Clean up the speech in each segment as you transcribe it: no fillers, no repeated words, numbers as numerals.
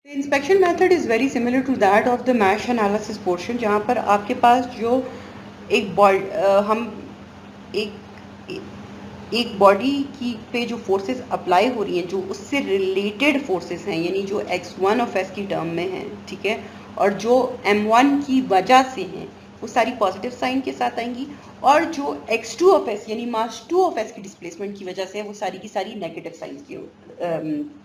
Inspection method is very similar to that of the mesh analysis portion, जहाँ पर आपके पास जो एक हम एक बॉडी की पे जो फोर्सेस अप्लाई हो रही हैं, जो उससे रिलेटेड फोर्सेस हैं, यानी जो x1 ऑफ s की टर्म में हैं, ठीक है, और जो m1 की वजह से हैं, वो सारी पॉजिटिव साइन के साथ आएंगी, और जो x2 ऑफ s यानी मास 2 ऑफ s की डिस्प्लेसमेंट की वजह से है, वो सारी की सारी नेगेटिव साइन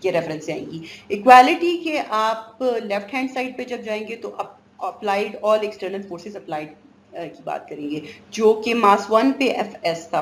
के रेफरेंस से आएंगी। इक्वालिटी के आप लेफ्ट हैंड साइड पे जब जाएंगे तो applied all external forces applied की बात करेंगे, जो कि मास 1 पे एफ एस था।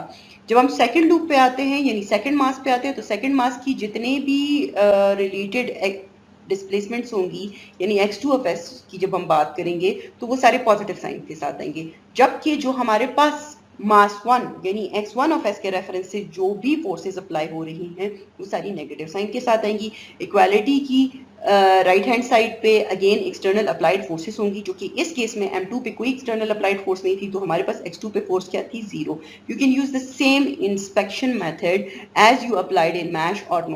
जब हम सेकंड लूप पे आते हैं, यानी सेकंड मास पे आते हैं, तो सेकंड मास की जितने भी रिलेटेड डिस्प्लेसमेंट्स होंगी, यानी x2 ऑफ s की जब हम बात करेंगे, तो वो सारे पॉजिटिव साइन के साथ आएंगे, जबकि जो हमारे पास मास 1 यानी x1 ऑफ s के रेफरेंस से जो भी फोर्सेस अप्लाई हो रही हैं, वो सारी नेगेटिव साइन के साथ आएंगी। इक्वालिटी की राइट हैंड साइड पे अगेन एक्सटर्नल अप्लाइड फोर्सेस होंगी, जो कि इस केस में m2 पे कोई एक्सटर्नल अप्लाइड फोर्स नहीं थी, तो हमारे पास x2 पे फोर्स क्या थी, 0। You can use the same inspection method as you applied in mash और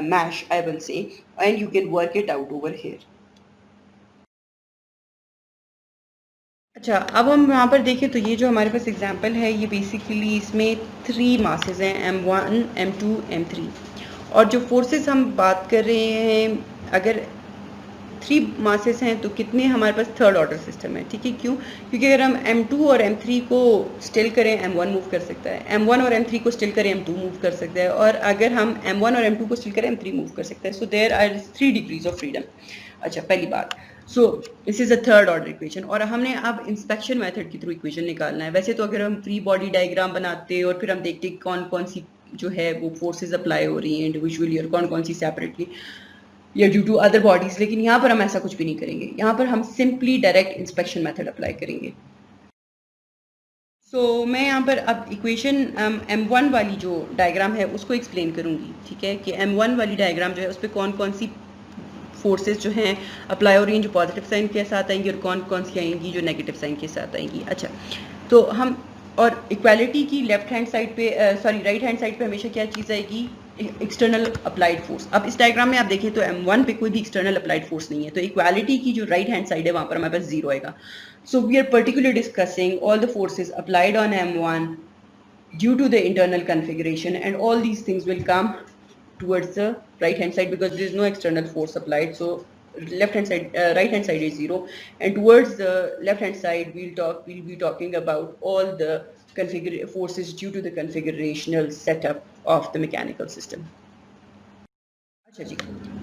mash, I will say, and you can work it out over here. अच्छा, अब हम यहाँ पर देखें तो ये जो हमारे पास एग्जांपल है, ये बेसिकली इसमें 3 मासेस हैं, m1, m2, m3, और जो फोर्सेस हम बात कर रहे हैं, अगर 3 मासेस हैं तो कितने हमारे पास थर्ड ऑर्डर सिस्टम है, ठीक है। क्यों? क्योंकि अगर हम m2 और m3 को स्टिल करें, m1 मूव कर सकता है, m1 और m3 को स्टिल करें, m2 मूव कर सकता है, और अगर हम m1 और m2 को स्टिल करें, m3 मूव कर सकता है। So there are 3 degrees of freedom. अच्छा, पहली बात, so this is a third order equation, और हमने अब इंस्पेक्शन मेथड के थ्रू इक्वेशन निकालना है। वैसे तो अगर हम फ्री बॉडी डायग्राम बनाते और फिर हम देखते कौन कौन सी जो है वो फोर्सेज अप्लाई हो रही हैं इंडिविजुअली और कौन कौन सी सेपरेटली या ड्यू टू अदर बॉडीज, लेकिन यहाँ पर हम ऐसा कुछ भी नहीं करेंगे। यहाँ पर हम simply direct inspection method apply करेंगे। सो मैं यहाँ पर अब इक्वेशन m1 वाली जो डायग्राम है उसको एक्सप्लेन करूँगी, ठीक है, कि m1 वाली डायग्राम जो है उस पर कौन कौन सी फोर्सेस जो हैं अप्लाई हो रही हैं, जो पॉजिटिव साइन के साथ आएंगी, और कौन कौन सी आएंगी जो नेगेटिव साइन के साथ आएंगी। अच्छा, तो हम और इक्वालिटी की लेफ्ट हैंड साइड पे सॉरी राइट हैंड साइड पे हमेशा क्या चीज़ आएगी, एक्सटर्नल अप्लाइड फोर्स। अब इस डायग्राम में आप देखें तो m1 पे कोई भी एक्सटर्नल अप्लाइड फोर्स नहीं है, तो इक्वालिटी की जो राइट हैंड साइड है वहाँ पर हमारे पास 0 आएगा। So we are particularly discussing all the forces applied on m1 due to the internal configuration, and all these things will come towards the right hand side because there is no external force applied. So left hand side right hand side is 0, and towards the left hand side we'll be talking about all the forces due to the configurational setup of the mechanical system. अच्छा जी,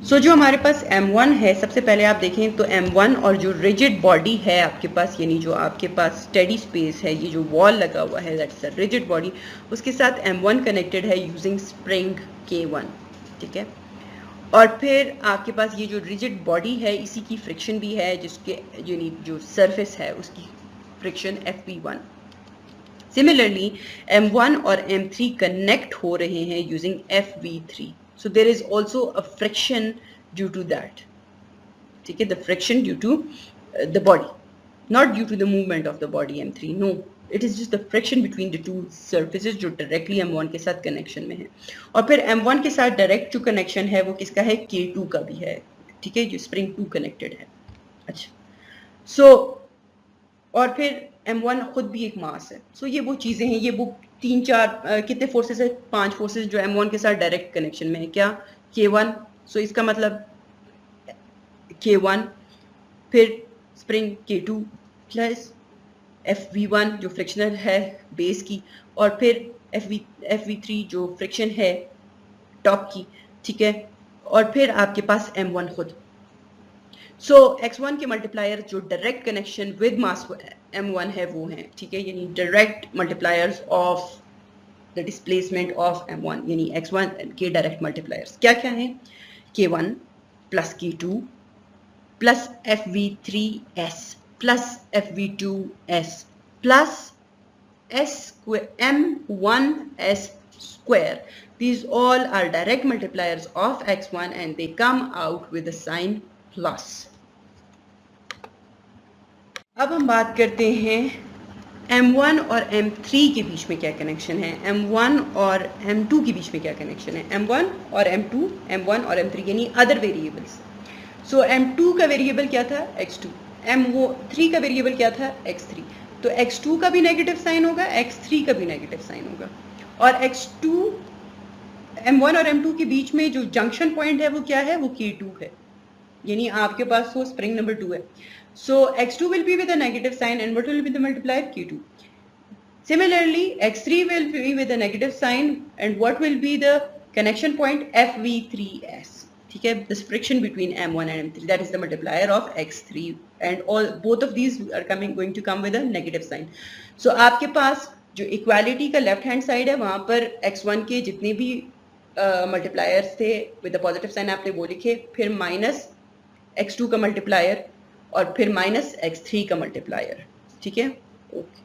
सो जो हमारे पास m1 है, सबसे पहले आप देखें तो m1 और जो रिजिड बॉडी है आपके पास, यानी जो आपके पास स्टेडी स्पेस है, ये जो वॉल लगा हुआ है, दैट्स अ रिजिड बॉडी, उसके साथ m1 कनेक्टेड है यूजिंग स्प्रिंग k1, ठीक है। और फिर आपके पास ये जो रिजिड बॉडी है, इसी की फ्रिक्शन भी है, जिसके यानी जो सरफेस है उसकी फ्रिक्शन fv1। सिमिलरली m1 और m3 कनेक्ट हो रहे हैं using fv3, so there is also a friction due to that, ठीक है, the friction due to the body, not due to the movement of the body m3, no, it is just the friction between the two surfaces जो directly m1 के साथ connection में है। और फिर m1 के साथ direct जो connection है वो किसका है, k2 का भी है, ठीक है, जो spring 2 connected है। अच्छा, so और फिर m1 खुद भी एक मास है। सो ये वो चीज़ें हैं, ये वो 3-4 कितने फोर्सेस है, 5 फोर्सेस जो m1 के साथ डायरेक्ट कनेक्शन में है। क्या, k1, सो इसका मतलब k1, फिर स्प्रिंग k2 प्लस fv1 जो फ्रिक्शनल है बेस की, और फिर fv3 जो फ्रिक्शन है टॉप की, ठीक है, और फिर आपके पास m1 खुद। सो x1 के मल्टीप्लायर जो direct connection with mass m1 है वो है, ठीक है, यानी direct multipliers of the displacement of m1, यानी x1 के डायरेक्ट मल्टीप्लायर्स क्या क्या हैं, k1 plus k2 plus fv3s plus fv2s plus m1s square. These all are direct multipliers of x1 and they come out with the sign plus. अब हम बात करते हैं m1 और m3 के बीच में क्या कनेक्शन है, m1 और m2 के बीच में क्या कनेक्शन है, m1 और m2, m1 और m3 यानी अदर वेरिएबल्स। सो M2 का वेरिएबल क्या था x2, M3 का वेरिएबल क्या था x3, तो x2 का भी नेगेटिव साइन होगा, x3 का भी नेगेटिव साइन होगा, और x2 M1 और M2 के बीच में जो जंक्शन पॉइंट है वो क्या है, वो K2 है, यानी आपके पास वो स्प्रिंग नंबर 2 है. So x2 will be with a negative sign and what will be the multiplier, Q2. Similarly, x3 will be with a negative sign and what will be the connection point, FV3S. ठीक है, this friction between M1 and M3, that is the multiplier of x3, and all both of these are going to come with a negative sign. So आपके पास जो equality का left hand side है वहां पर x1 के जितने भी multipliers थे विद द पॉजिटिव साइन आपने वो लिखे, फिर माइनस x2 का मल्टीप्लायर और फिर माइनस x3 का मल्टीप्लायर. ठीक है, okay.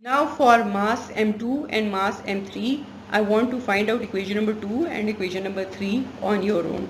Now for mass M2 and mass M3, I want to find out equation number 2 and equation number 3 on your own.